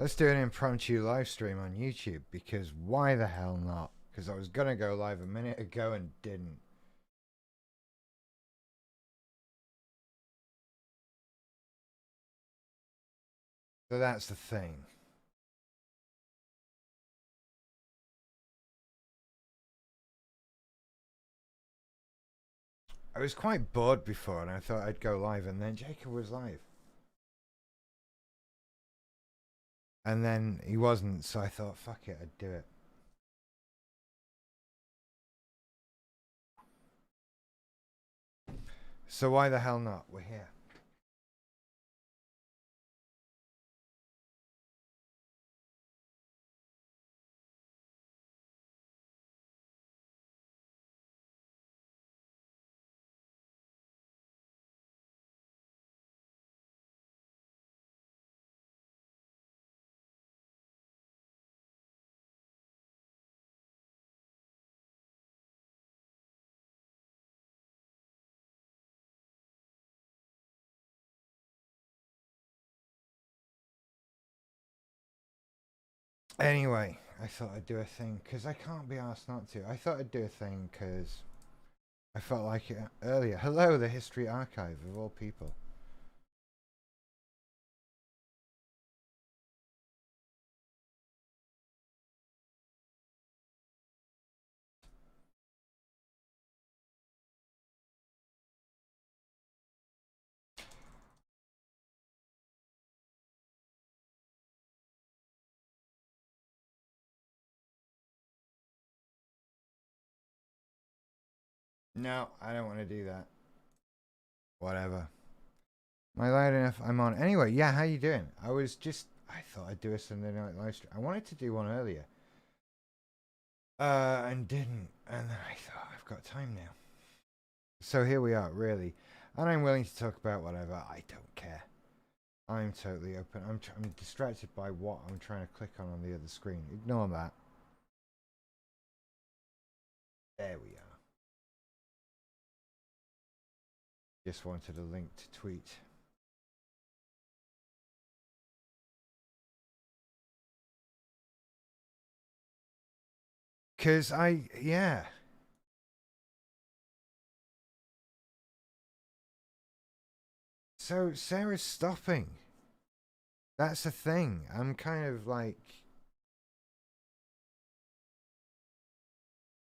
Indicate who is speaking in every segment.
Speaker 1: Let's do an impromptu live stream on YouTube, because why the hell not? Because I was going to go live a minute ago and didn't. So that's the thing. I was quite bored before and I thought I'd go live, and then Jacob was live. And then he wasn't, so I thought, fuck it, I'd do it. So why the hell not? We're here. Anyway, I thought I'd do a thing, because I can't be asked not to. I thought I'd do a thing because I felt like it earlier. Hello, the History Archive, of all people. No, I don't want to do that. Whatever. Am I loud enough? I'm on. Anyway, yeah, how you doing? I thought I'd do a Sunday night live stream. I wanted to do one earlier. And didn't. And then I thought, I've got time now. So here we are, really. And I'm willing to talk about whatever. I don't care. I'm totally open. I'm distracted by what I'm trying to click on the other screen. Ignore that. There we are. Just wanted a link to tweet. Because yeah. So Sarah's stopping. That's the thing. I'm kind of like...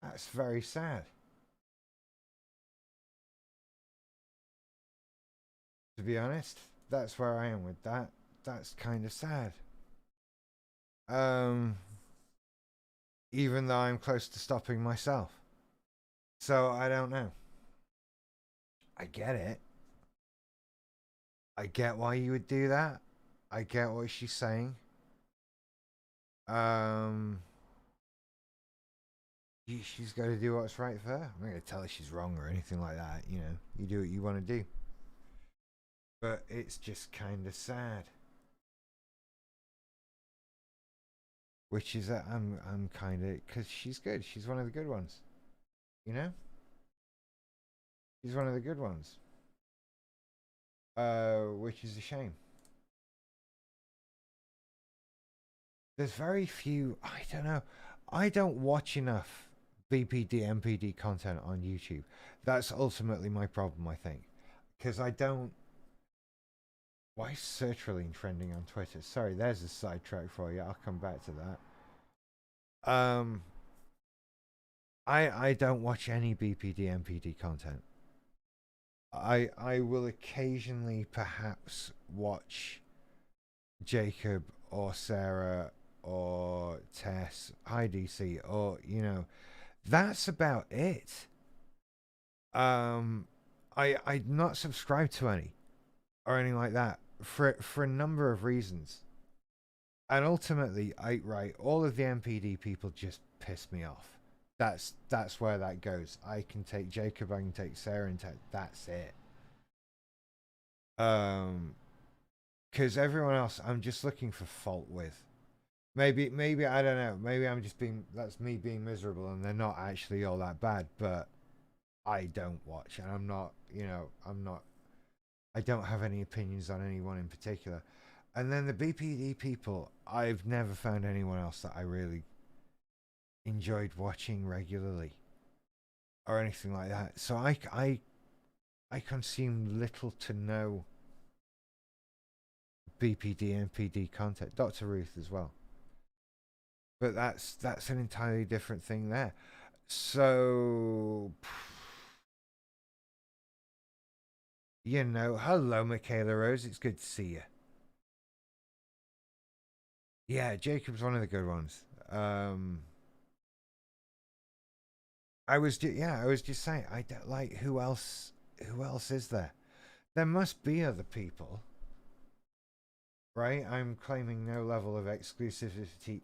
Speaker 1: That's very sad. To be honest, that's where I am with that. That's kind of sad. Even though I'm close to stopping myself. So I don't know. I get it. I get why you would do that. I get what she's saying. She's got to do what's right for her. I'm not going to tell her she's wrong or anything like that. You know, you do what you want to do. But it's just kind of sad. Which is that I'm kind of, because she's good. She's one of the good ones. You know? She's one of the good ones. Which is a shame. There's very few, I don't know. I don't watch enough Bpd Npd content on YouTube. That's ultimately my problem, I think. Because I don't... Why is sertraline trending on Twitter? Sorry, there's a sidetrack for you. I'll come back to that. I don't watch any Bpd Npd content. I will occasionally perhaps watch Jacob or Sarah or Tess, hi DC, or you know, that's about it. I'm not subscribed to any or anything like that for a number of reasons. And ultimately, all of the NPD people just piss me off. That's where that goes. I can take Jacob, I can take Sarah, and that's it. Because everyone else, I'm just looking for fault with. Maybe I don't know. Maybe I'm just that's me being miserable, and they're not actually all that bad. But I don't watch, and I'm not. You know, I don't have any opinions on anyone in particular. And then the BPD people, I've never found anyone else that I really enjoyed watching regularly or anything like that. So I consume little to no BPD Npd content. Dr. Ruth as well, but that's an entirely different thing there. So you know, hello, Michaela Rose. It's good to see you. Yeah, Jacob's one of the good ones. I was just saying, I don't like who else. Who else is there? There must be other people, right? I'm claiming no level of exclusivity,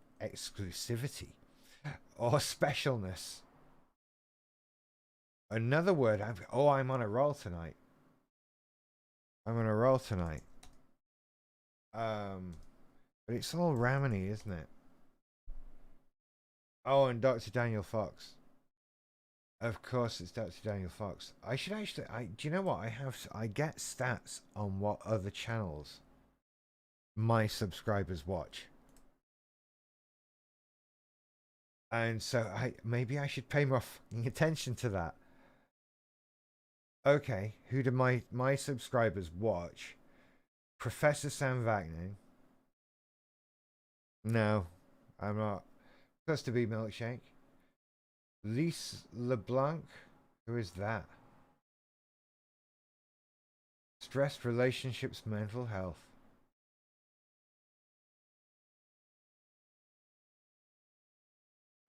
Speaker 1: or specialness. Another word. I'm on a roll tonight. I'm on a roll tonight. But it's all Ramony, isn't it? Oh, and Dr. Daniel Fox. Of course, it's Dr. Daniel Fox. I should actually. Do you know what I have? I get stats on what other channels my subscribers watch, and so maybe I should pay more attention to that. Okay, who do my subscribers watch? Professor Sam Vagnin. No, I'm not. Cluster B Milkshake. Lise LeBlanc. Who is that? Stress, relationships, mental health.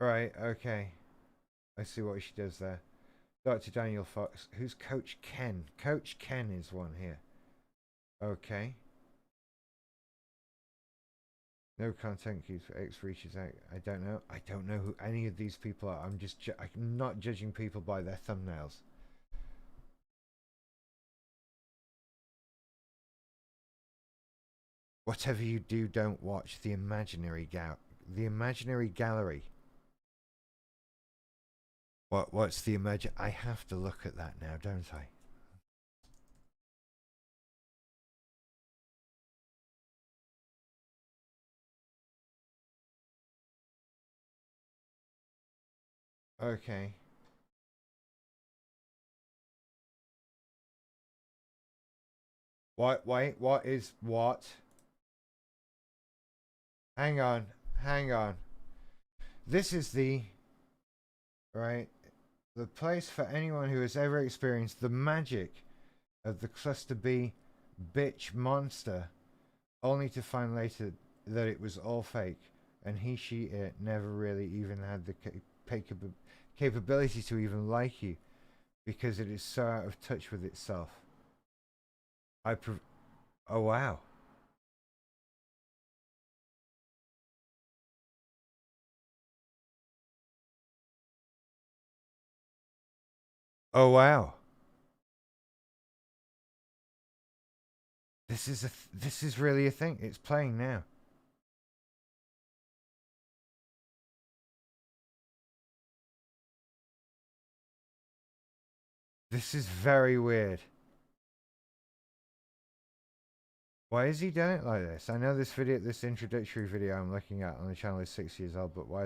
Speaker 1: Right, okay. I see what she does there. Dr. Daniel Fox. Who's Coach Ken? Coach Ken is one here. Okay. No content keeps X reaches out. I don't know. I don't know who any of these people are. I'm not judging people by their thumbnails. Whatever you do, don't watch the imaginary gallery. What's the imagine? I have to look at that now, don't I? Okay. What? Wait. What is what? Hang on. Hang on. This is the right the place for anyone who has ever experienced the magic of the cluster B bitch monster, only to find later that it was all fake, and it never really even had the capability to even like you, because it is so out of touch with itself. Oh wow. Oh wow. This is really a thing. It's playing now. This is very weird. Why is he doing it like this? I know this introductory video I'm looking at on the channel is 6 years old, but why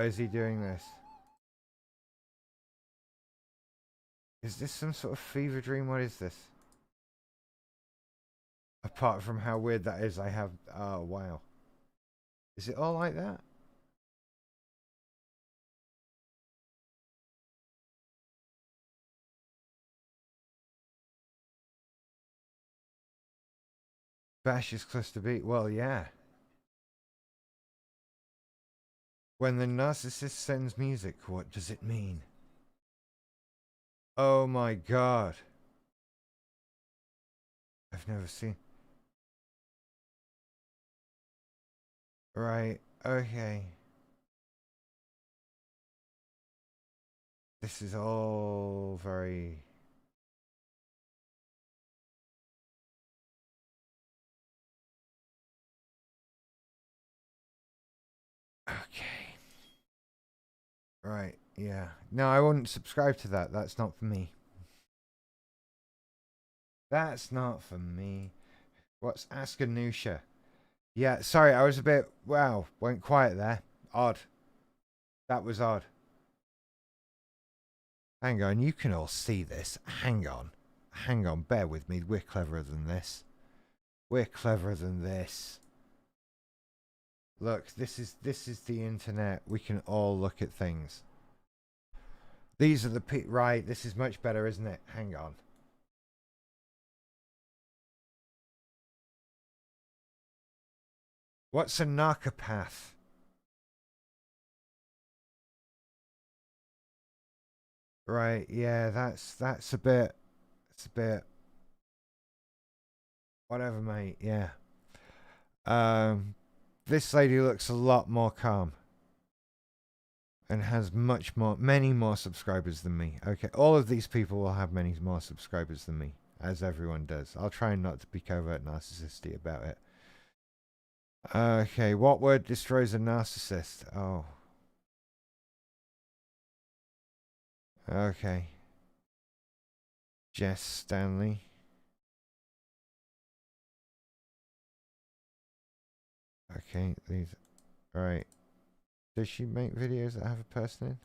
Speaker 1: is he doing this? Is this some sort of fever dream? What is this? Apart from how weird that is, oh wow. Is it all like that? Bash is cluster B. Well, yeah. When the narcissist sends music, what does it mean? Oh my god. I've never seen. Right, okay. This is all very. Okay. Right, yeah. No, I wouldn't subscribe to that. That's not for me. That's not for me. What's Ask Anusha? Yeah, sorry, I was a bit. Wow, went quiet there. Odd. That was odd. Hang on, you can all see this. Hang on. Hang on, bear with me. We're cleverer than this. We're cleverer than this. Look, this is the internet. We can all look at things. These are the right. This is much better, isn't it? Hang on. What's a narcopath? Right. Yeah. That's a bit. It's a bit. Whatever, mate. Yeah. Um. This lady looks a lot more calm. And has many more subscribers than me. Okay, all of these people will have many more subscribers than me, as everyone does. I'll try not to be covert narcissistic about it. Okay, what word destroys a narcissist? Oh. Okay. Jess Stanley. Okay, these. Right. Does she make videos that have a person in?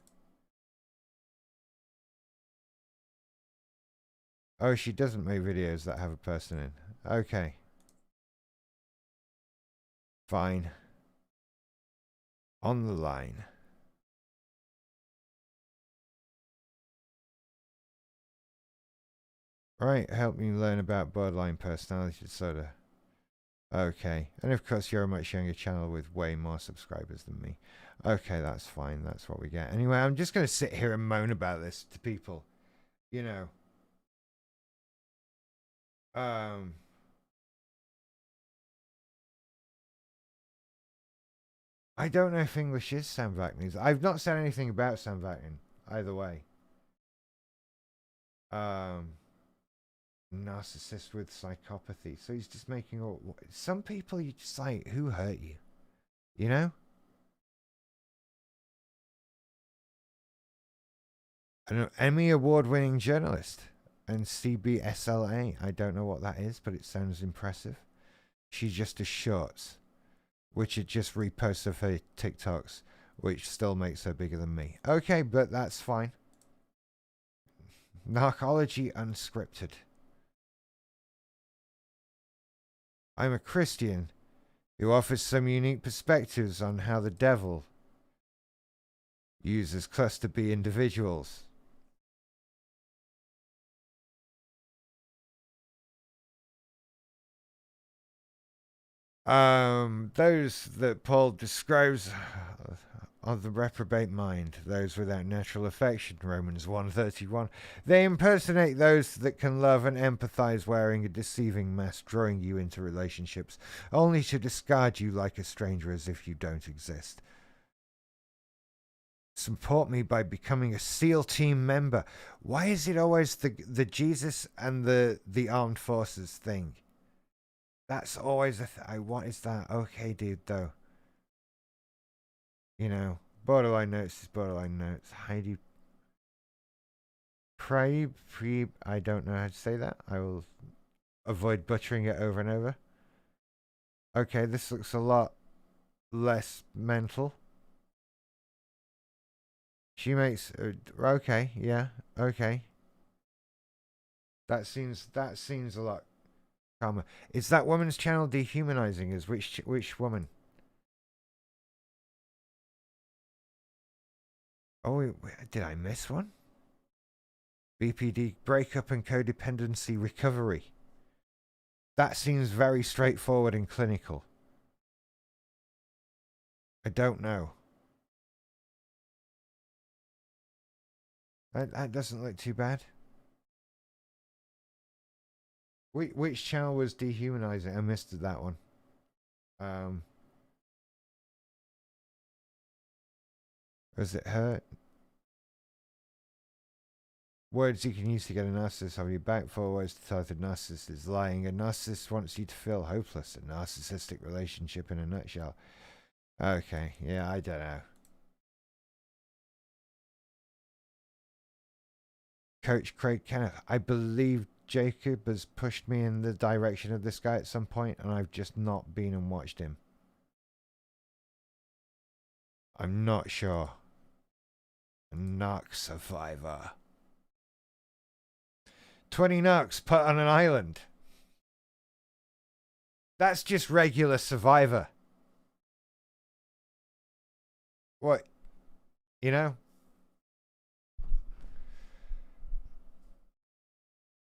Speaker 1: Oh, she doesn't make videos that have a person in. Okay. Fine. On the line. Right, help me learn about borderline personality disorder. Okay, and of course you're a much younger channel with way more subscribers than me. Okay, that's fine. That's what we get. Anyway, I'm just going to sit here and moan about this to people. You know. I don't know if English is Sam Vaknin's. I've not said anything about Sam Vaknin, either way. Narcissist with psychopathy. So he's just making all. Some people you just like, who hurt you? You know? An Emmy Award winning journalist and CBSLA. I don't know what that is, but it sounds impressive. She just does shorts, which it just reposts of her TikToks, which still makes her bigger than me. Okay, but that's fine. Narcology Unscripted. I'm a Christian who offers some unique perspectives on how the devil uses cluster B individuals. Those that Paul describes of the reprobate mind, those without natural affection, Romans 1:31. They impersonate those that can love and empathize, wearing a deceiving mask, drawing you into relationships, only to discard you like a stranger as if you don't exist. Support me by becoming a SEAL team member. Why is it always the Jesus and the armed forces thing? That's always what is that? Okay, dude, though. You know, borderline notes is borderline notes. Heidi Pre, I don't know how to say that. I will avoid butchering it over and over. Okay, this looks a lot less mental. She makes okay, yeah, okay. That seems a lot calmer. Is that woman's channel dehumanizing? Is which woman? Oh, did I miss one? BPD breakup and codependency recovery. That seems very straightforward and clinical. I don't know. That doesn't look too bad. Which channel was dehumanizing? I missed that one. Was it her? Words you can use to get a narcissist off your back. 4 words to tell if a narcissist is lying. A narcissist wants you to feel hopeless. A narcissistic relationship in a nutshell. Okay, yeah, I don't know. Coach Craig Kenneth, I believe Jacob has pushed me in the direction of this guy at some point, and I've just not been and watched him. I'm not sure. Narc Survivor. 20 narcs put on an island. That's just regular Survivor. What? You know?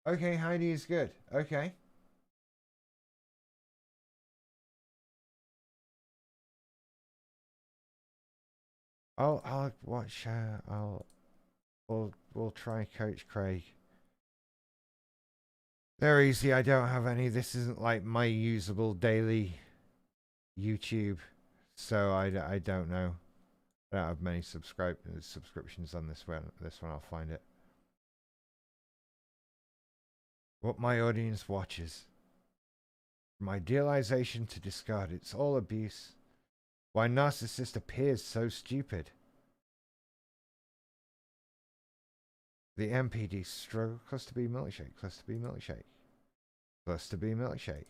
Speaker 1: Okay, Heidi is good. Okay. I'll watch. We'll try Coach Craig. They're easy. I don't have any. This isn't like my usable daily YouTube, so I don't know. I don't have many subscriptions on this one. This one, I'll find it. What my audience watches. From idealization to discard, it's all abuse. Why narcissist appears so stupid. The MPD struggle. Cluster B milkshake. Cluster B milkshake. Cluster B milkshake.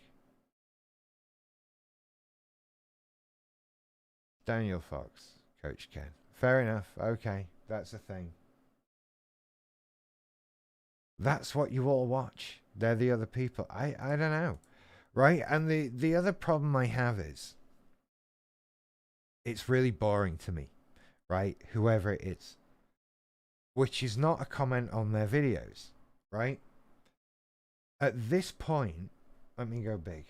Speaker 1: Daniel Fox. Coach Ken. Fair enough. Okay. That's a thing. That's what you all watch. They're the other people. I don't know. Right? And the other problem I have is it's really boring to me. Right? Whoever it is. Which is not a comment on their videos. Right? At this point, let me go big.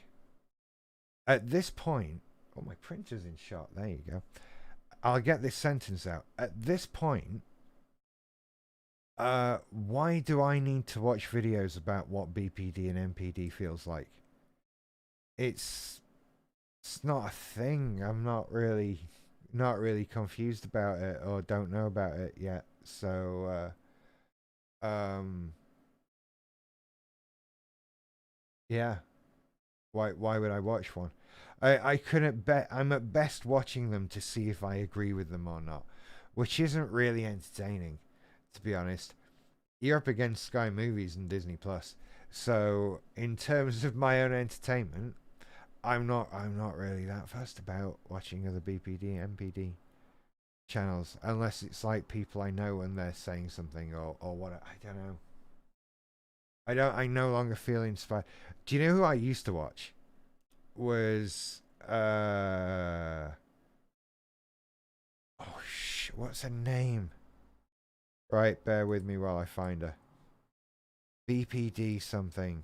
Speaker 1: At this point, oh, my printer's in shot. There you go. I'll get this sentence out. At this point, why do I need to watch videos about what BPD and NPD feels like? It's not a thing. I'm not really confused about it or don't know about it yet. So, yeah. Why would I watch one? I couldn't bet. I'm at best watching them to see if I agree with them or not, which isn't really entertaining, to be honest. You're up against Sky Movies and Disney Plus, so in terms of my own entertainment, I'm not really that fussed about watching other BPD NPD channels unless it's like people I know and they're saying something or what. I don't know. I no longer feel inspired. Do you know who I used to watch? Was what's her name? Right, bear with me while I find her. BPD something.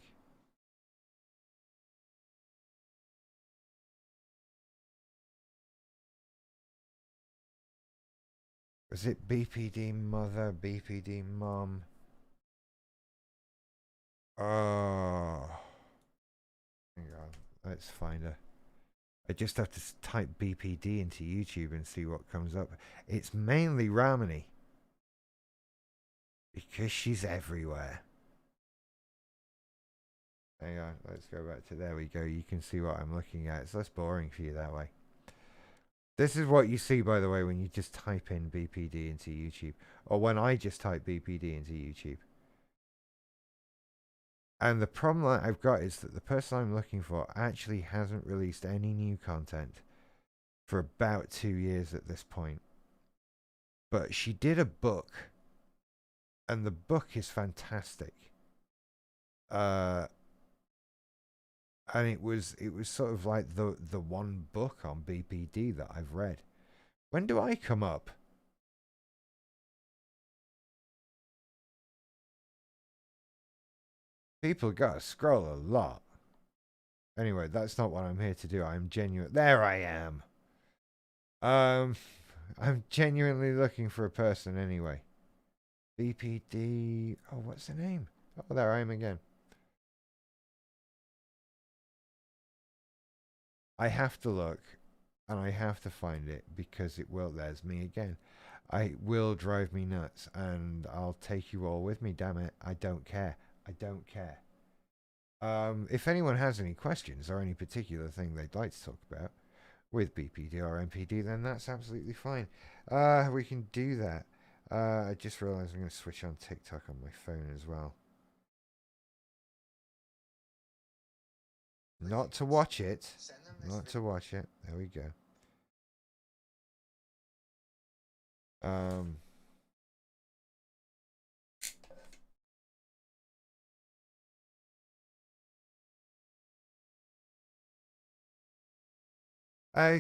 Speaker 1: Was it BPD mother, BPD mom? Oh, hang on, let's find her. I just have to type BPD into YouTube and see what comes up. It's mainly Ramani. Because she's everywhere. Hang on, let's go back to there we go. You can see what I'm looking at. It's less boring for you that way. This is what you see, by the way, when you just type in BPD into YouTube. Or when I just type BPD into YouTube. And the problem that I've got is that the person I'm looking for actually hasn't released any new content for about 2 years at this point. But she did a book. And the book is fantastic. And it was sort of like the one book on BPD that I've read. When do I come up? People gotta scroll a lot. Anyway, that's not what I'm here to do. I'm genuine. There I am. I'm genuinely looking for a person anyway. BPD. Oh, what's the name? Oh, there I am again. I have to look and I have to find it because it will. There's me again. I will drive me nuts and I'll take you all with me, damn it. I don't care. I don't care. If anyone has any questions or any particular thing they'd like to talk about with BPD or NPD, then that's absolutely fine. We can do that. I just realized I'm going to switch on TikTok on my phone as well. Not to watch it. Not to watch it. There we go. Um,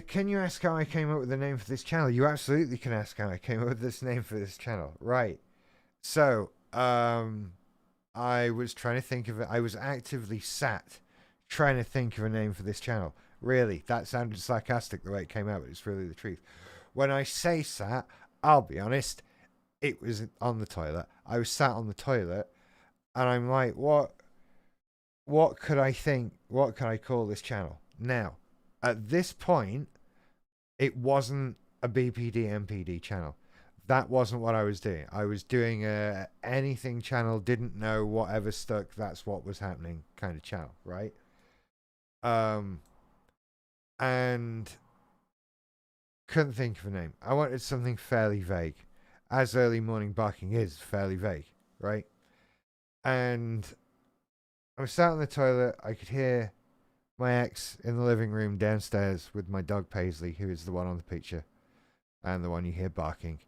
Speaker 1: can you ask how I came up with the name for this channel? You absolutely can ask how I came up with this name for this channel. Right. So, I was trying to think of it. I was actively sat trying to think of a name for this channel. Really, that sounded sarcastic the way it came out, but it's really the truth. When I say sat, I'll be honest, it was on the toilet. I was sat on the toilet, and I'm like, what could I think? What could I call this channel? Now, at this point, it wasn't a BPD Npd channel. That wasn't what I was doing. I was doing a anything channel, didn't know whatever stuck, that's what was happening kind of channel, right? Um, and couldn't think of a name. I wanted something fairly vague, as early morning barking is fairly vague, right? And I was sat on the toilet. I could hear my ex in the living room downstairs with my dog Paisley, who is the one on the picture and the one you hear barking.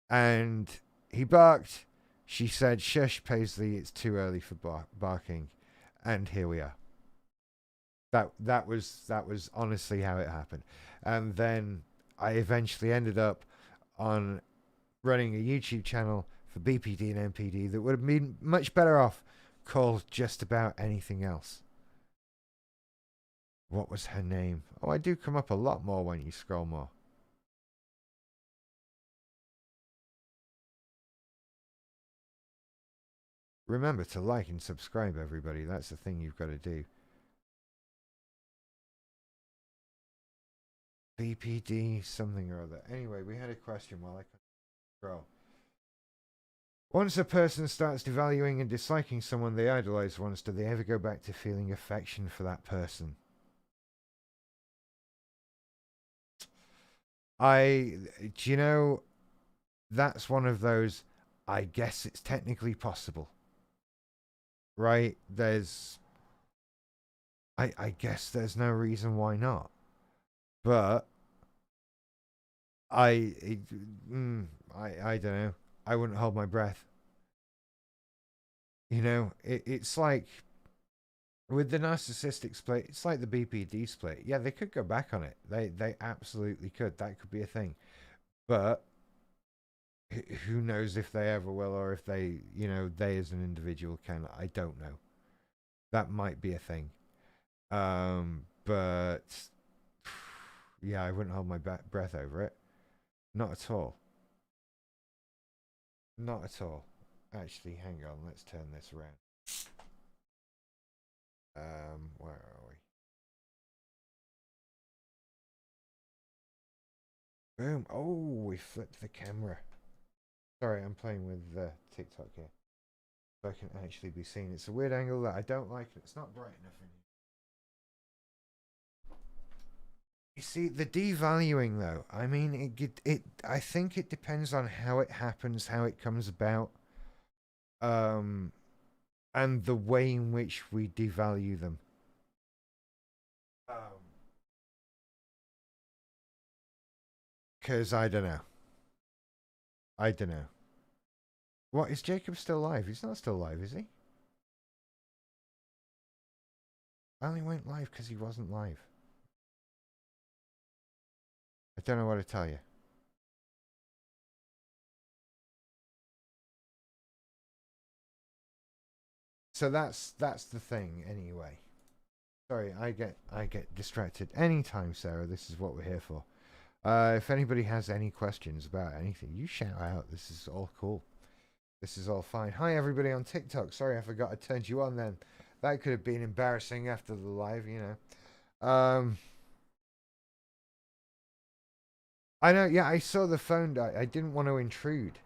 Speaker 1: And he barked. She said, "Shush, Paisley, it's too early for barking." And here we are. That was honestly how it happened. And then I eventually ended up on running a YouTube channel for BPD and NPD that would have been much better off called just about anything else. What was her name? Oh, I do come up a lot more when you scroll more. Remember to like and subscribe, everybody. That's the thing you've got to do. BPD something or other. Anyway, we had a question while I could scroll. Once a person starts devaluing and disliking someone they idolize once, do they ever go back to feeling affection for that person? Do you know, that's one of those, I guess it's technically possible. Right? I guess there's no reason why not. But I, it, I don't know. I wouldn't hold my breath. You know, it's like with the narcissistic split, it's like the BPD split. Yeah, they could go back on it. They absolutely could. That could be a thing. But who knows if they ever will, or if they, they as an individual can. I don't know. That might be a thing. But yeah, I wouldn't hold my breath over it. Not at all. Not at all. Actually, hang on. Let's turn this around. Where are we? Boom. Oh, we flipped the camera. Sorry, I'm playing with TikTok here. So I can actually be seen. It's a weird angle that I don't like. It's not bright enough in here. You see, the devaluing though, I mean, I think it depends on how it happens, how it comes about, um, and the way in which we devalue them. Because I don't know. I don't know. What, is Jacob still alive? He's not still alive, is he? I only went live because he wasn't live. I don't know what to tell you. So that's the thing anyway. Sorry, I get distracted anytime, Sarah. This is what we're here for. If anybody has any questions about anything, you shout out. This is all cool. This is all fine. Hi everybody on TikTok. Sorry I forgot I turned you on then. That could have been embarrassing after the live, I know, yeah, I saw the phone die. I didn't want to intrude.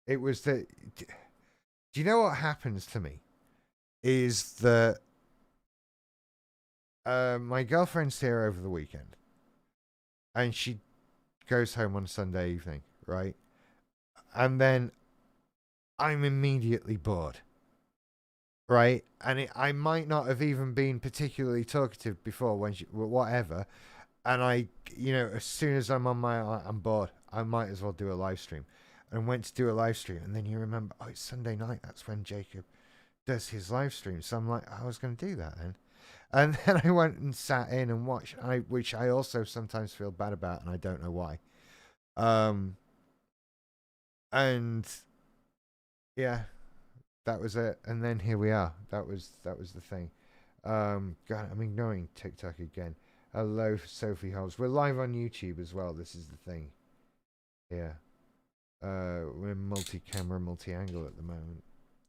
Speaker 1: It was that. Do you know what happens to me? Is that my girlfriend's here over the weekend, and she goes home on Sunday evening, right? And then I'm immediately bored. right? And I might not have even been particularly talkative before when whatever. And as soon as I'm bored, I might as well do a live stream. And went to do a live stream, and then you remember, oh, it's Sunday night. That's when Jacob does his live stream. So I'm like, I was going to do that then. And then I went and sat in and watched, which I also sometimes feel bad about, and I don't know why. And yeah, that was it. And then here we are. That was the thing. God, I'm ignoring TikTok again. Hello, Sophie Holmes. We're live on YouTube as well. This is the thing. Yeah. We're multi-camera, multi-angle at the moment.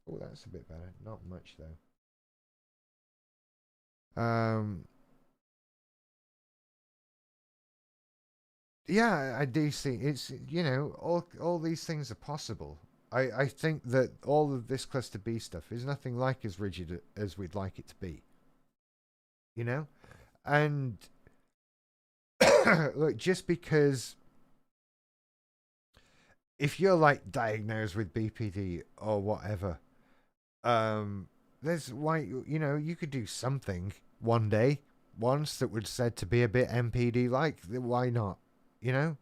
Speaker 1: Oh, that's a bit better. Not much though. Yeah, I do see. It's all these things are possible. I think that all of this cluster B stuff is nothing like as rigid as we'd like it to be. You know, and look, just because if you're like diagnosed with BPD or whatever, there's why you could do something one day once that was said to be a bit MPD like. Why not? You know,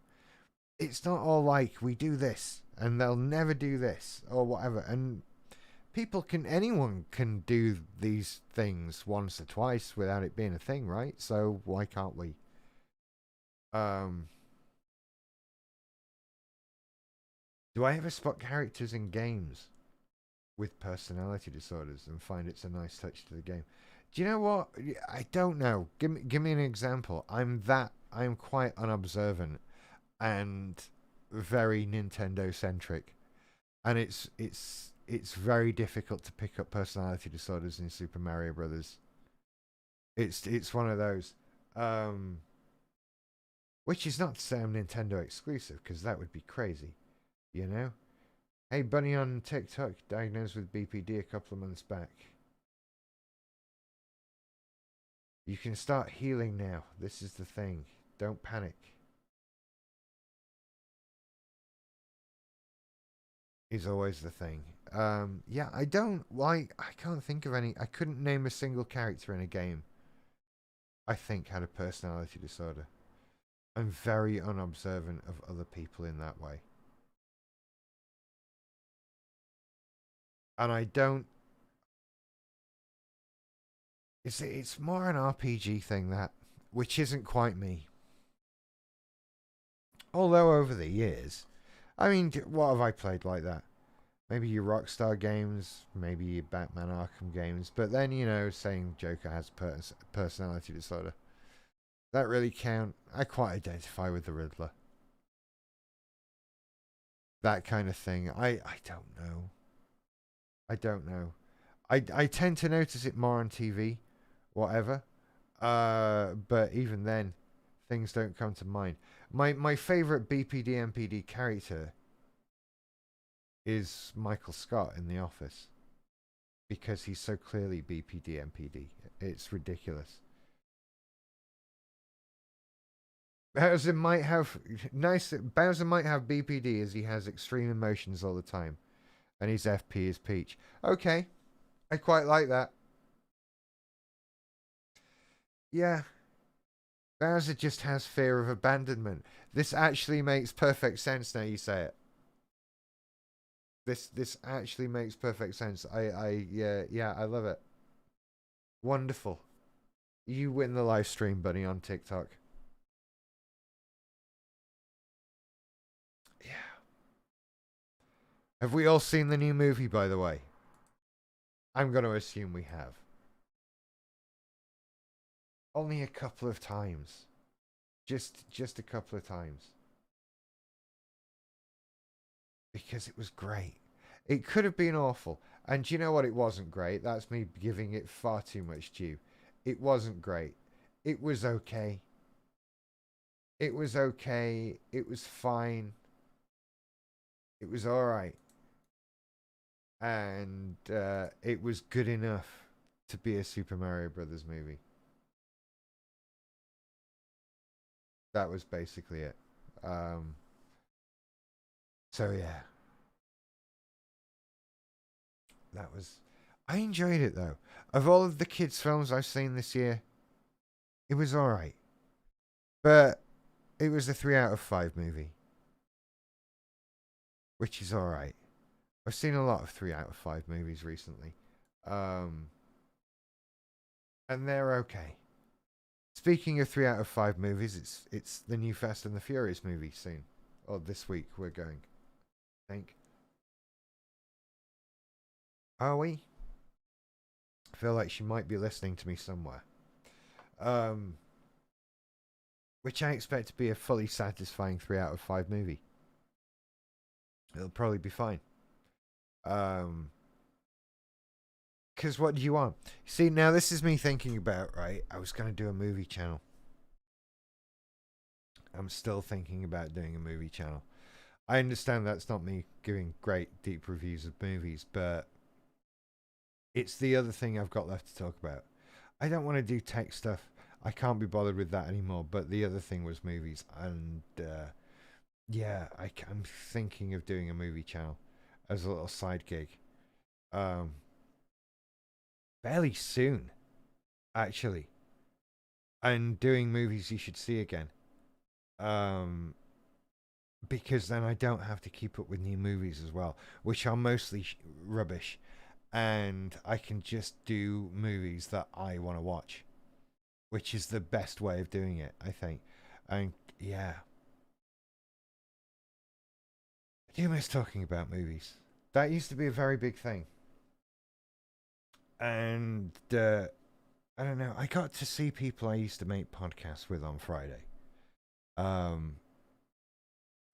Speaker 1: it's not all like we do this and they'll never do this or whatever. And anyone can do these things once or twice without it being a thing, right? So why can't we? Um, do I ever spot characters in games with personality disorders and find it's a nice touch to the game? Do you know what? I don't know. Give me an example. I'm quite unobservant and very Nintendo centric, and it's very difficult to pick up personality disorders in Super Mario Brothers. It's one of those, which is not to say I'm Nintendo exclusive because that would be crazy, you know. Hey, Bunny on TikTok diagnosed with BPD a couple of months back. You can start healing now. This is the thing. Don't panic. Is always the thing. Yeah, I don't. Why? I can't think of any. I couldn't name a single character in a game I think had a personality disorder. I'm very unobservant of other people in that way. And I don't. It's more an RPG thing, that, which isn't quite me. Although over the years, I mean, what have I played like that? Maybe your Rockstar games, maybe your Batman Arkham games, but then saying Joker has personality disorder. That really count? I quite identify with the Riddler. That kind of thing. I don't know. I don't know. I tend to notice it more on TV, whatever. But even then, things don't come to mind. My favorite BPD Npd character is Michael Scott in The Office because he's so clearly BPD Npd. It's ridiculous. Bowser might have Bowser might have BPD as he has extreme emotions all the time, and his FP is Peach. Okay, I quite like that. Yeah, Bowser just has fear of abandonment. This actually makes perfect sense now you say it. This actually makes perfect sense. Yeah, I love it. Wonderful. You win the live stream, buddy, on TikTok. Yeah. Have we all seen the new movie, by the way? I'm going to assume we have. Only a couple of times. Just a couple of times. Because it was great. It could have been awful. And do you know what? It wasn't great. That's me giving it far too much due. It wasn't great. It was okay. It was okay. It was fine. It was alright. And it was good enough to be a Super Mario Brothers movie. That was basically it. Um, so yeah, that was. I enjoyed it though. Of all of the kids' films I've seen this year, it was alright. But it was a 3 out of 5 movie, which is alright. I've seen a lot of 3 out of 5 movies recently. Um, and they're okay. Speaking of 3 out of 5 movies, it's the new Fast and the Furious movie soon. Or this week we're going, I think. Are we? I feel like she might be listening to me somewhere. Um, which I expect to be a fully satisfying 3 out of 5 movie. It'll probably be fine. Because what do you want? See, now this is me thinking about, right? I was going to do a movie channel. I'm still thinking about doing a movie channel. I understand that's not me giving great, deep reviews of movies, but it's the other thing I've got left to talk about. I don't want to do tech stuff. I can't be bothered with that anymore. But the other thing was movies, and yeah, I'm thinking of doing a movie channel as a little side gig, um, fairly soon, actually, and doing movies you should see again, um, because then I don't have to keep up with new movies as well, which are mostly rubbish, and I can just do movies that I want to watch, which is the best way of doing it, I think. And yeah, I do miss talking about movies. That used to be a very big thing. And I don't know, I got to see people I used to make podcasts with on Friday. Um,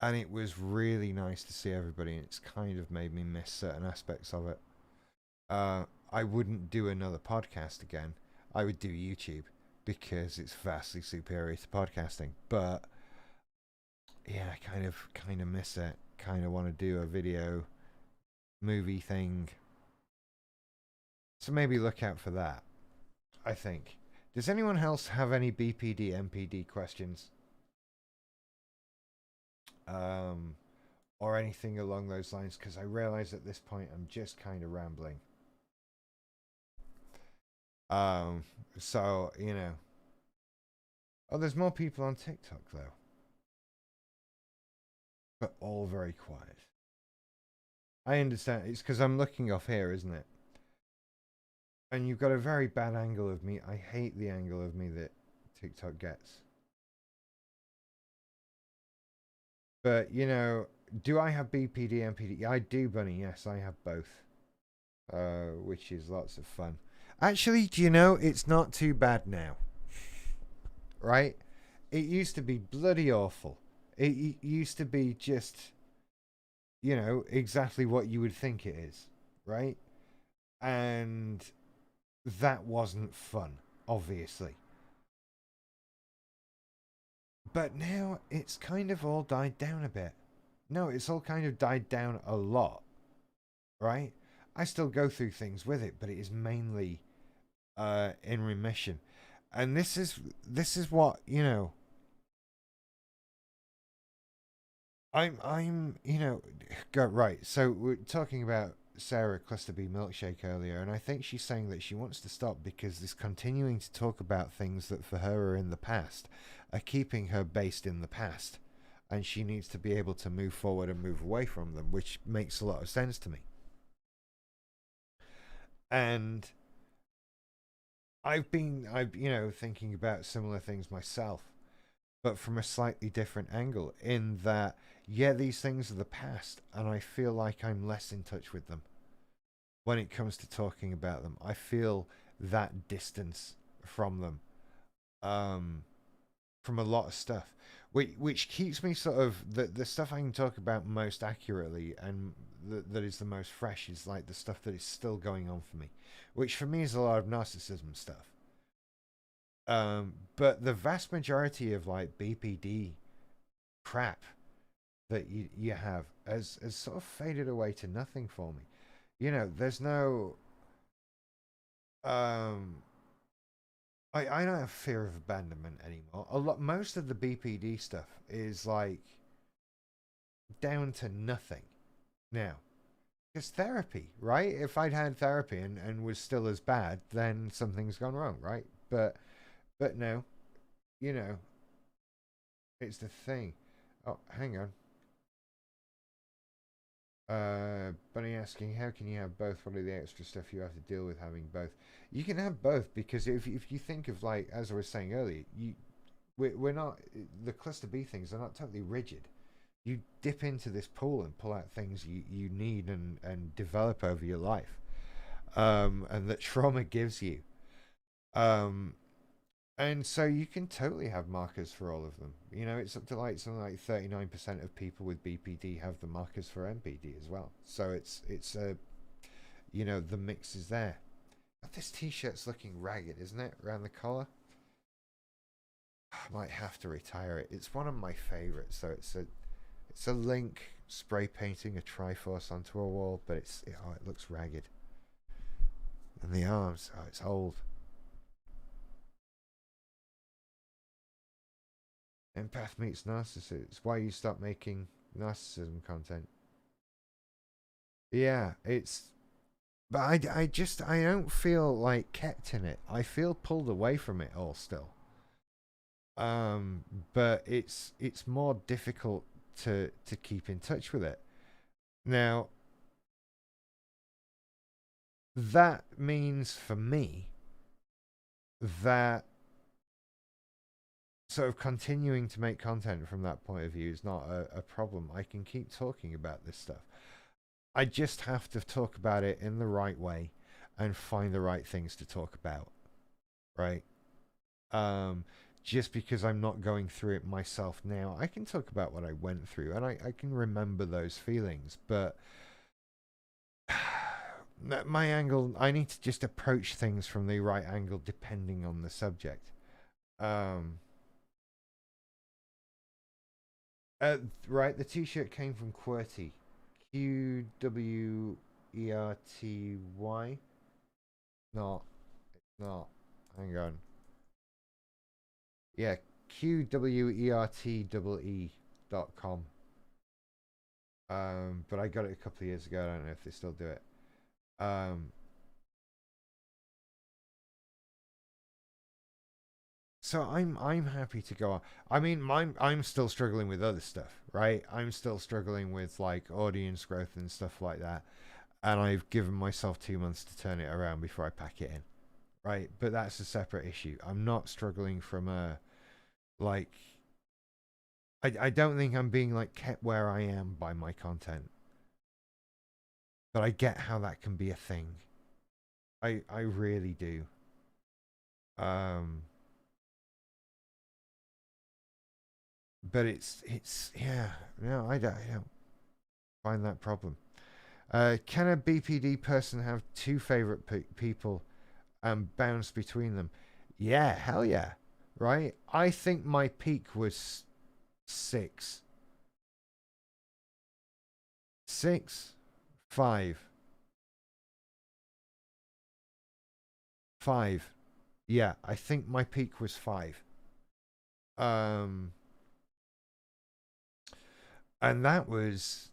Speaker 1: and it was really nice to see everybody, and it's kind of made me miss certain aspects of it. I wouldn't do another podcast again. I would do YouTube because it's vastly superior to podcasting. But yeah, I kind of miss it. Kind of want to do a video movie thing. So maybe look out for that, I think. Does anyone else have any Bpd Npd questions? Um, or anything along those lines? Because I realize at this point I'm just kind of rambling. Um, so, you know. Oh, there's more people on TikTok, though. But all very quiet. I understand. It's because I'm looking off here, isn't it? And you've got a very bad angle of me. I hate the angle of me that TikTok gets. But, you know, do I have Bpd Npd? Yeah, I do, Bunny. Yes, I have both. Which is lots of fun. Actually, do you know, it's not too bad now. Right? It used to be bloody awful. It used to be just, you know, exactly what you would think it is. Right? And that wasn't fun, obviously. But now it's kind of all died down a bit. No, it's all kind of died down a lot, right? I still go through things with it, but it is mainly in remission. And this is what, you know, I'm you know, go right. So we're talking about Sarah Clusterby Milkshake earlier, and I think she's saying that she wants to stop because this continuing to talk about things that for her are in the past are keeping her based in the past, and she needs to be able to move forward and move away from them, which makes a lot of sense to me. And I've you know, thinking about similar things myself, but from a slightly different angle, in that, yeah, these things are the past, and I feel like I'm less in touch with them when it comes to talking about them. I feel that distance from them, um, from a lot of stuff, which keeps me sort of the stuff I can talk about most accurately and that is the most fresh is like the stuff that is still going on for me, which for me is a lot of narcissism stuff. But the vast majority of like BPD crap that you have has sort of faded away to nothing for me. You know, there's no um I don't have fear of abandonment anymore. Most of the BPD stuff is like down to nothing now. just therapy, right? If I'd had therapy and was still as bad, then something's gone wrong, right? But no, you know, it's the thing. Oh, hang on. Bunny asking, how can you have both? What are the extra stuff you have to deal with having both? You can have both because if you think of, like, as I was saying earlier, we're not, the cluster B things are not totally rigid. You dip into this pool and pull out things you need and develop over your life, and that trauma gives you. Um, and so you can totally have markers for all of them. You know, it's up to like something like 39% of people with BPD have the markers for NPD as well. So it's a, you know, the mix is there. But this t-shirt's looking ragged, isn't it? Around the collar. I might have to retire it. It's one of my favorites. So it's a Link spray painting a Triforce onto a wall, but it looks ragged. And the arms, oh, it's old. Empath meets narcissist. It's why you stop making narcissism content. Yeah, it's. But I don't feel like kept in it. I feel pulled away from it all still. But it's more difficult to keep in touch with it. Now, that means for me that sort of continuing to make content from that point of view is not a problem. I can keep talking about this stuff. I just have to talk about it in the right way and find the right things to talk about, right? Um, just because I'm not going through it myself now, I can talk about what I went through and I can remember those feelings, but my angle, I need to just approach things from the right angle depending on the subject. Um, right, the t-shirt came from QWERTY. QWERTY. Not, it's not. Hang on. Yeah, QWERTEE.com. But I got it a couple of years ago. I don't know if they still do it. Um, so I'm happy to go on. I mean, I'm still struggling with other stuff, right? I'm still struggling with like audience growth and stuff like that, and I've given myself 2 months to turn it around before I pack it in, right? But that's a separate issue. I'm not struggling from a like. I don't think I'm being like kept where I am by my content, but I get how that can be a thing. I really do. Um, but it's yeah, no, I don't find that problem. Can a BPD person have two favorite people and bounce between them? Yeah, hell yeah, right? I think my peak was six, six, five, five. Yeah, I think my peak was five. Um, and that was,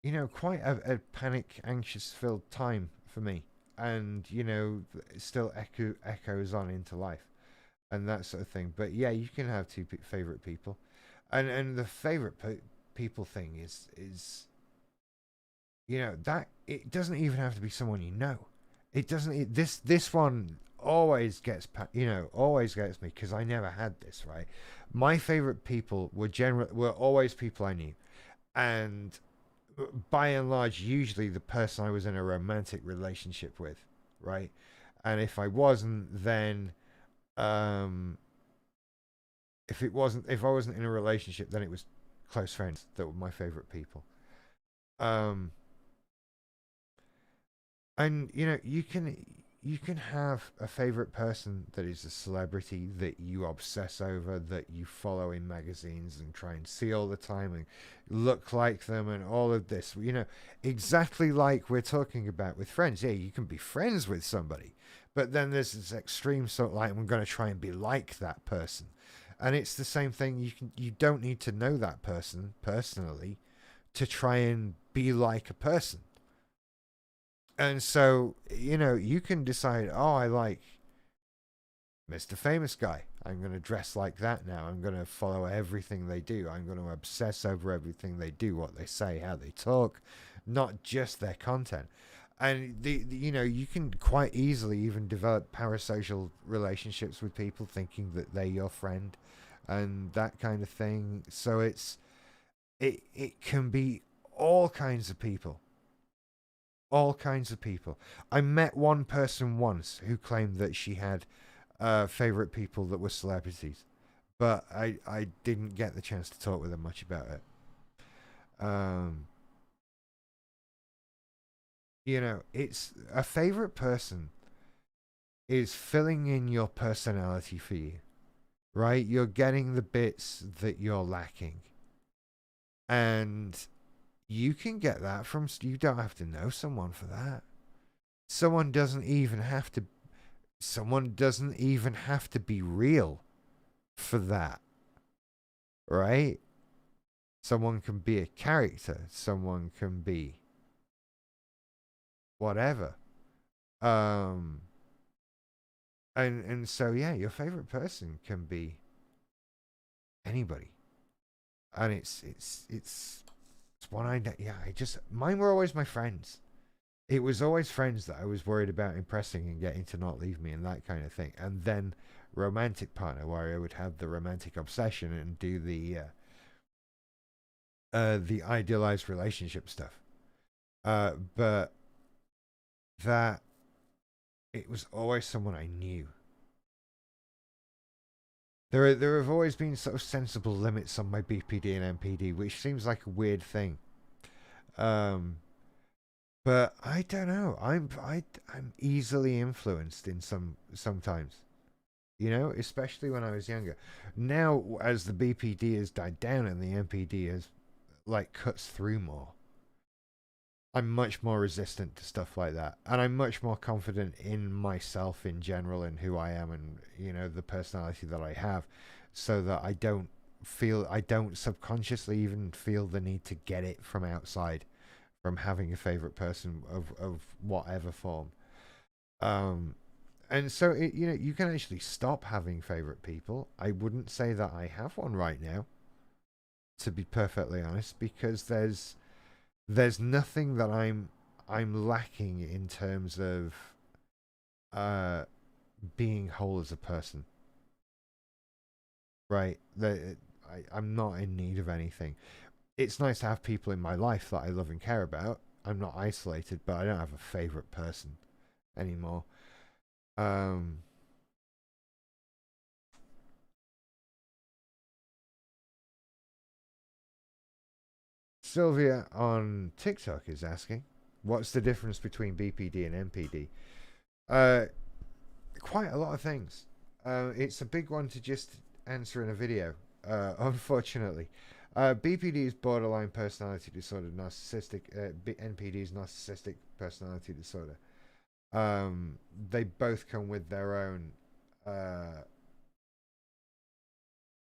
Speaker 1: you know, quite a panic, anxious filled time for me. And, you know, it still echoes on into life and that sort of thing. But yeah, you can have two favorite people. And the favorite people thing is, you know, that it doesn't even have to be someone you know. It doesn't, this one always gets, you know, always gets me because I never had this, right? My favorite people were always people I knew. And by and large, usually the person I was in a romantic relationship with, right? And if I wasn't, then um, if I wasn't in a relationship, then it was close friends that were my favorite people. Um, and you know, you can have a favorite person that is a celebrity that you obsess over, that you follow in magazines and try and see all the time and look like them and all of this, you know, exactly like we're talking about with friends. Yeah, you can be friends with somebody, but then there's this extreme sort of like I'm going to try and be like that person. And it's the same thing. You don't need to know that person personally to try and be like a person. And so, you can decide, oh, I like Mr. Famous Guy. I'm going to dress like that now. I'm going to follow everything they do. I'm going to obsess over everything they do, what they say, how they talk, not just their content. And you can quite easily even develop parasocial relationships with people, thinking that they're your friend, and that kind of thing. So it can be all kinds of people, all kinds of people. I met one person once who claimed that she had favorite people that were celebrities, but I didn't get the chance to talk with them much about it. Um, it's a favorite person is filling in your personality for you, right? You're getting the bits that you're lacking, and you can get that from. You don't have to know someone for that. Someone doesn't even have to. Someone doesn't even have to be real for that, right? Someone can be a character. Someone can be whatever. Um, and so yeah, your favorite person can be anybody, and it's one I yeah. I just mine were always my friends. It was always friends that I was worried about impressing and getting to not leave me and that kind of thing. And then romantic partner, where I would have the romantic obsession and do the idealized relationship stuff. But that it was always someone I knew. There have always been sort of sensible limits on my BPD and NPD, which seems like a weird thing. Um, but I don't know. I'm easily influenced in sometimes. Especially when I was younger. Now, as the BPD has died down and the NPD has like cuts through more, I'm much more resistant to stuff like that, and I'm much more confident in myself in general and who I am, and the personality that I have, so that I don't subconsciously even feel the need to get it from outside, from having a favorite person of whatever form. Um, and so you can actually stop having favorite people. I wouldn't say that I have one right now, to be perfectly honest, because there's nothing that I'm lacking in terms of uh being whole as a person. Right? I'm not in need of anything. It's nice to have people in my life that I love and care about. I'm not isolated, but I don't have a favorite person anymore. Um Sylvia on TikTok is asking, what's the difference between BPD and NPD? Uh, quite a lot of things. It's a big one to just answer in a video, unfortunately. BPD is borderline personality disorder, narcissistic. NPD is narcissistic personality disorder. They both come with their own, uh,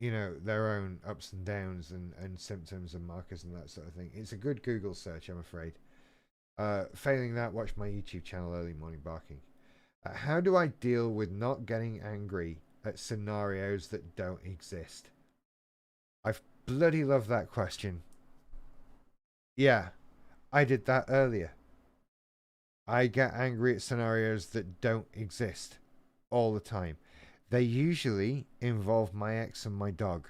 Speaker 1: their own ups and downs and symptoms and markers and that sort of thing. It's a good Google search, I'm afraid. Failing that, watch my YouTube channel, Early Morning Barking. How do I deal with not getting angry at scenarios that don't exist? I've bloody love that question. Yeah, I did that earlier. I get angry at scenarios that don't exist all the time. They usually involve my ex and my dog.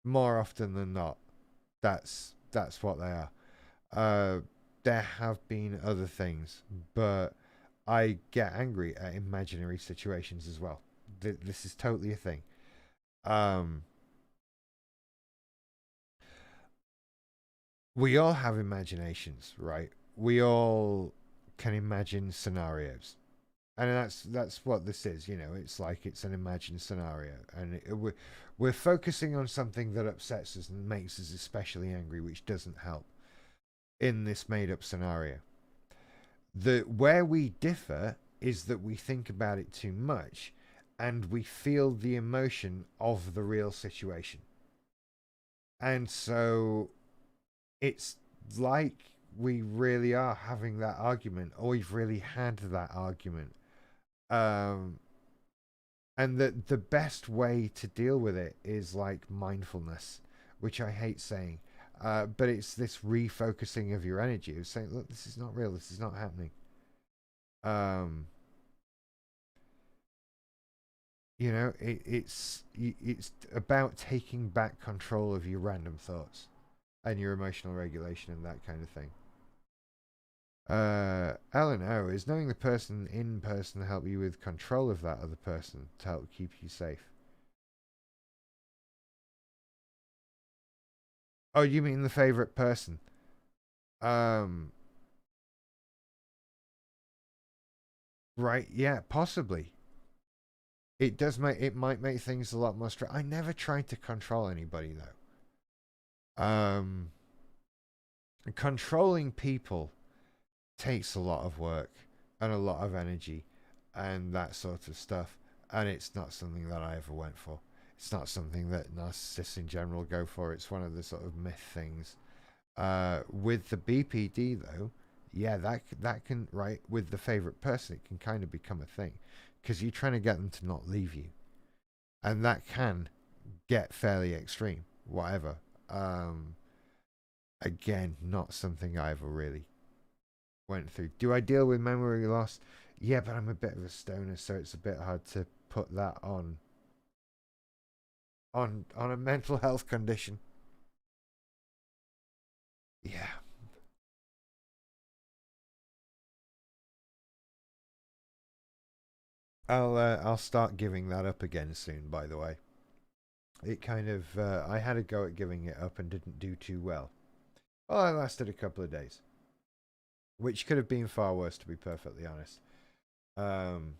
Speaker 1: More often than not, that's what they are. Uh, there have been other things, but I get angry at imaginary situations as well. This is totally a thing. Um, we all have imaginations, right? We all can imagine scenarios, and that's what this is. It's like it's an imagined scenario, and we're focusing on something that upsets us and makes us especially angry, which doesn't help in this made up scenario. The where we differ is that we think about it too much, and we feel the emotion of the real situation, and so it's like we really are having that argument, or we've really had that argument. Um, and the best way to deal with it is like mindfulness, which I hate saying. But it's this refocusing of your energy. It's saying, look, this is not real. This is not happening. Um, it's about taking back control of your random thoughts and your emotional regulation and that kind of thing. Alan O, is knowing the person in person help you with control of that other person to help keep you safe? Oh, you mean the favorite person? Um, right, yeah, possibly. It might make things a lot more stressful. I never tried to control anybody though. Controlling people takes a lot of work and a lot of energy and that sort of stuff, and it's not something that I ever went for. It's not something that narcissists in general go for. It's one of the sort of myth things. With the BPD though, yeah, that can, right, with the favorite person, it can kind of become a thing because you're trying to get them to not leave you, and that can get fairly extreme. Whatever. Again, not something I ever really went through. Do I deal with memory loss? Yeah, but I'm a bit of a stoner, so it's a bit hard to put that on a mental health condition. Yeah. I'll start giving that up again soon, by the way. It kind of I had a go at giving it up and didn't do too well. Well, I lasted a couple of days, which could have been far worse, to be perfectly honest. Um,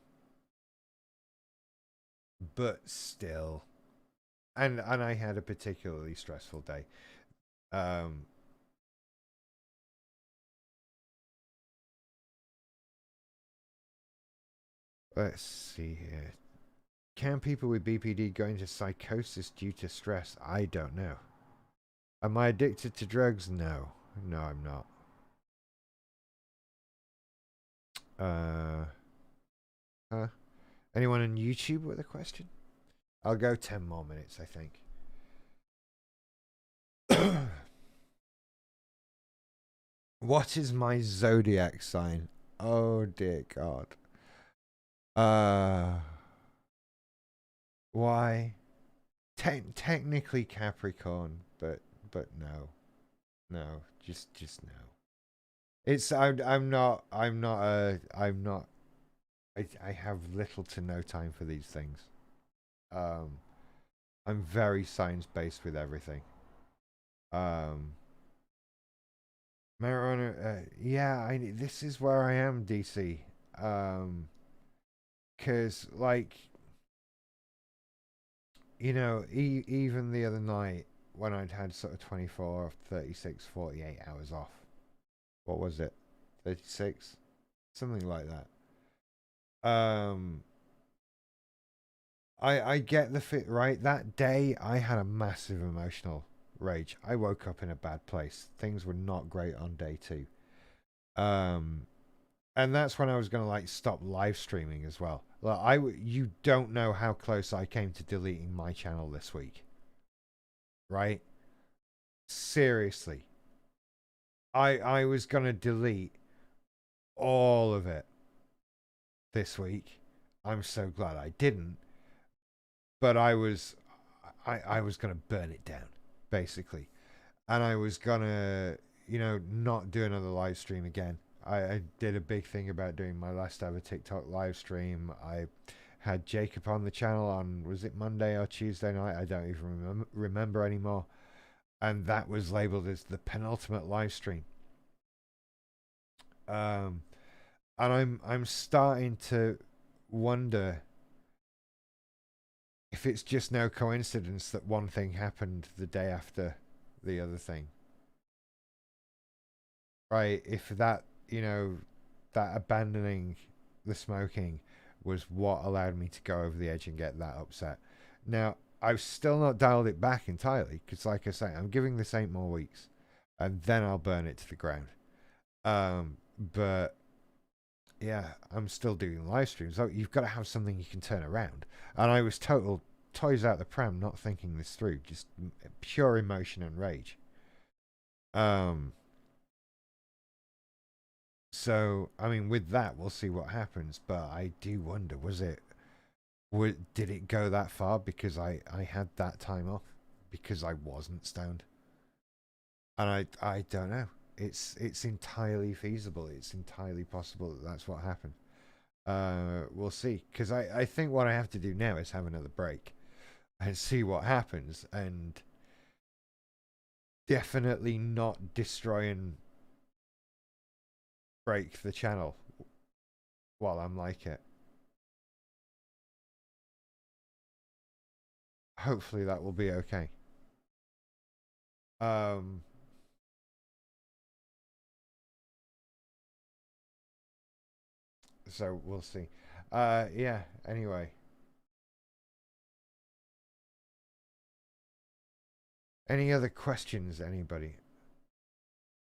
Speaker 1: but still, and I had a particularly stressful day. Um, let's see here. Can people with BPD go into psychosis due to stress? I don't know. Am I addicted to drugs? No. No, I'm not. Uh, huh? Anyone on YouTube with a question? I'll go 10 more minutes, I think. What is my zodiac sign? Oh dear God. Uh, why? Technically Capricorn, but no, no, just no. It's I'm not. I have little to no time for these things. Um, I'm very science based with everything. Um, marijuana. Yeah, this is where I am, DC. Um, cause like even the other night when I'd had sort of 24, 36, 48 hours off. What was it? 36, something like that. Um, I get the fit, right. That day I had a massive emotional rage. I woke up in a bad place. Things were not great on day two. Um, and that's when I was gonna like stop live streaming as well. Like you don't know how close I came to deleting my channel this week, right? Seriously, I was gonna delete all of it this week. I'm so glad I didn't, but I was gonna burn it down, basically, and I was gonna not do another live stream again. I did a big thing about doing my last ever TikTok live stream. I had Jacob on the channel on, was it Monday or Tuesday night? I don't even remember anymore. And that was labeled as the penultimate live stream. Um, and I'm starting to wonder if it's just no coincidence that one thing happened the day after the other thing. Right? If that, that abandoning the smoking was what allowed me to go over the edge and get that upset. Now, I've still not dialed it back entirely because, like I say, I'm giving this 8 more weeks and then I'll burn it to the ground. But yeah, I'm still doing live streams. Oh, you've got to have something you can turn around. And I was total toys out the pram, not thinking this through, just pure emotion and rage. Um, so I mean, with that, we'll see what happens. But I do wonder, did it go that far because I had that time off because I wasn't stoned? And I don't know. It's entirely feasible. It's entirely possible that that's what happened. We'll see. Because I think what I have to do now is have another break and see what happens, and definitely not destroy and break the channel while I'm like it. Hopefully that will be okay. Um, so we'll see. Yeah. Anyway, any other questions? Anybody?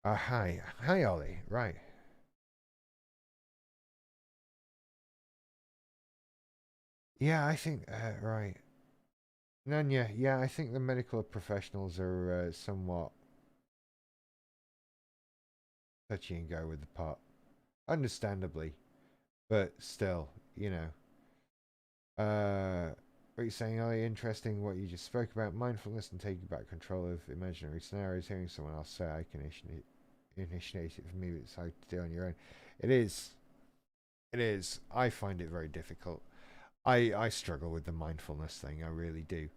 Speaker 1: Hi, Ollie. Right. Yeah, I think right. Nanya, yeah, I think the medical professionals are somewhat touchy and go with the pot, understandably, but still, you know. What you're saying, Ali, interesting what you just spoke about mindfulness and taking back control of imaginary scenarios. Hearing someone else say, I can initiate it for me, but it's hard to do on your own. It is. It is. I find it very difficult. I struggle with the mindfulness thing. I really do.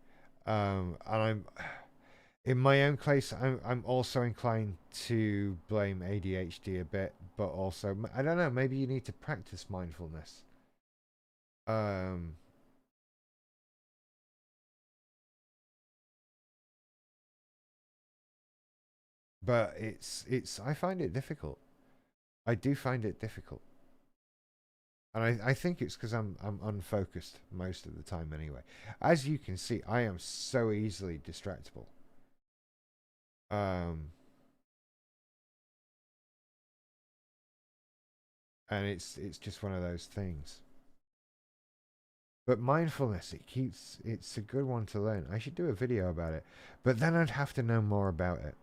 Speaker 1: And I'm in my own case. I'm also inclined to blame ADHD a bit, but also I don't know. Maybe you need to practice mindfulness. Um, but it's I find it difficult. I do find it difficult, and I think it's because I'm unfocused most of the time anyway. As you can see, I am so easily distractible. Um, and it's just one of those things. But mindfulness, it's a good one to learn. I should do a video about it, but then I'd have to know more about it,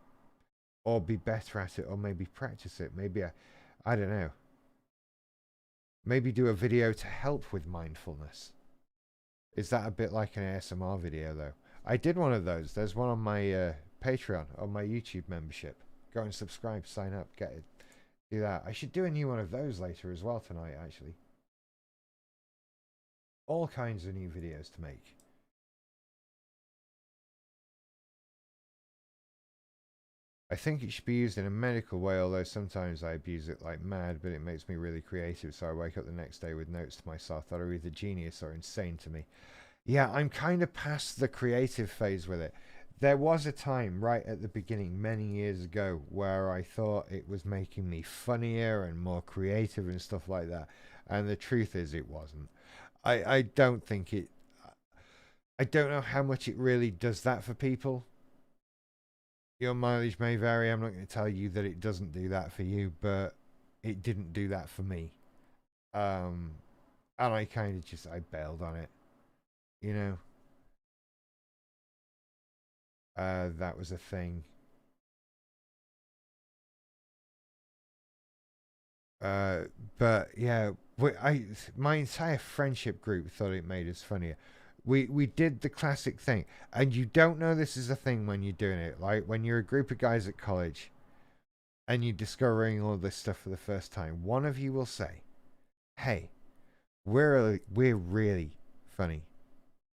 Speaker 1: or be better at it, or maybe practice it. Maybe I don't know. Maybe do a video to help with mindfulness. Is that a bit like an ASMR video though? I did one of those. There's one on my Patreon, on my YouTube membership. Go and subscribe, sign up, get it, do that. I should do a new one of those later as well tonight. Actually, all kinds of new videos to make. I think it should be used in a medical way, although sometimes I abuse it like mad, but it makes me really creative, so I wake up the next day with notes to myself that are either genius or insane to me. Yeah, I'm kind of past the creative phase with it. There was a time right at the beginning, many years ago, where I thought it was making me funnier and more creative and stuff like that. And the truth is, it wasn't. I don't think it. I don't know how much it really does that for people. Your mileage may vary. I'm not going to tell you that it doesn't do that for you, but it didn't do that for me. Um, and I kind of just I bailed on it. You know, that was a thing. Uh, but yeah, my entire friendship group thought it made us funnier. We did the classic thing, and you don't know this is a thing when you're doing it. Like when you're a group of guys at college and you're discovering all this stuff for the first time. One of you will say, "Hey, we're really funny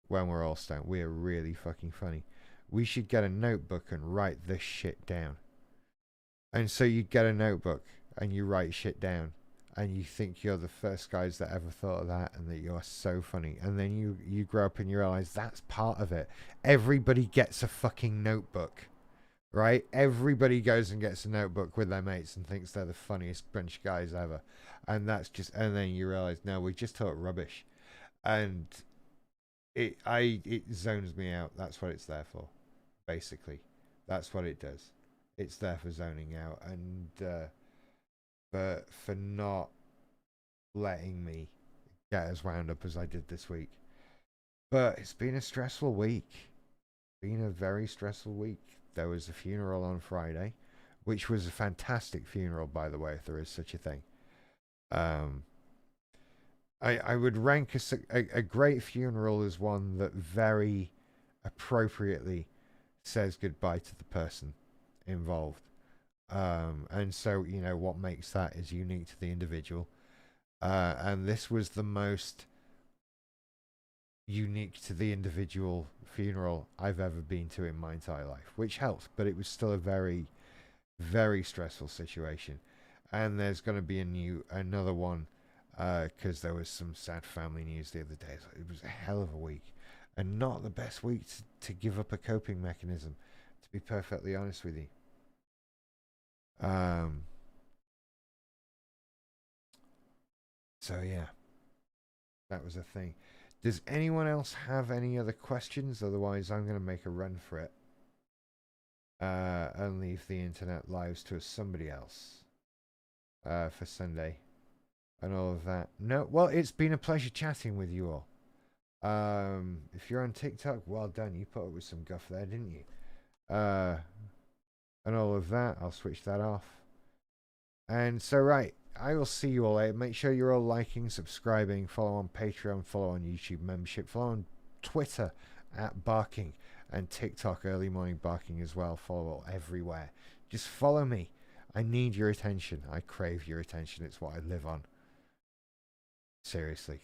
Speaker 1: when we're all stoned. We're really fucking funny. We should get a notebook and write this shit down." And so you get a notebook and you write shit down, and you think you're the first guys that ever thought of that, and that you're so funny. And then you grow up and you realize that's part of it. Everybody gets a fucking notebook, right? Everybody goes and gets a notebook with their mates and thinks they're the funniest bunch of guys ever. And that's just, and then you realize, no, we just taught rubbish. And it zones me out. That's what it's there for, basically. That's what it does. It's there for zoning out. And for not letting me get as wound up as I did this week. But it's been a stressful week. Been a very stressful week. There was a funeral on Friday, which was a fantastic funeral, by the way, if there is such a thing. Um, I would rank a great funeral as one that very appropriately says goodbye to the person involved. And so, you know, what makes that is unique to the individual. And this was the most unique to the individual funeral I've ever been to in my entire life, which helps, but it was still a very, very stressful situation. And there's going to be another one because there was some sad family news the other day. So it was a hell of a week, and not the best week to give up a coping mechanism, to be perfectly honest with you. Um, so yeah, that was a thing. Does anyone else have any other questions? Otherwise, I'm going to make a run for it and leave the internet lives to somebody else for Sunday and all of that. No, well, it's been a pleasure chatting with you all. If you're on TikTok, well done. You put up with some guff there, didn't you? And all of that. I'll switch that off. And so, right, I will see you all later. Make sure you're all liking, subscribing, follow on Patreon, follow on YouTube membership, follow on Twitter at Barking, and TikTok Early Morning Barking as well. Follow everywhere. Just follow me. I need your attention. I crave your attention. It's what I live on. Seriously.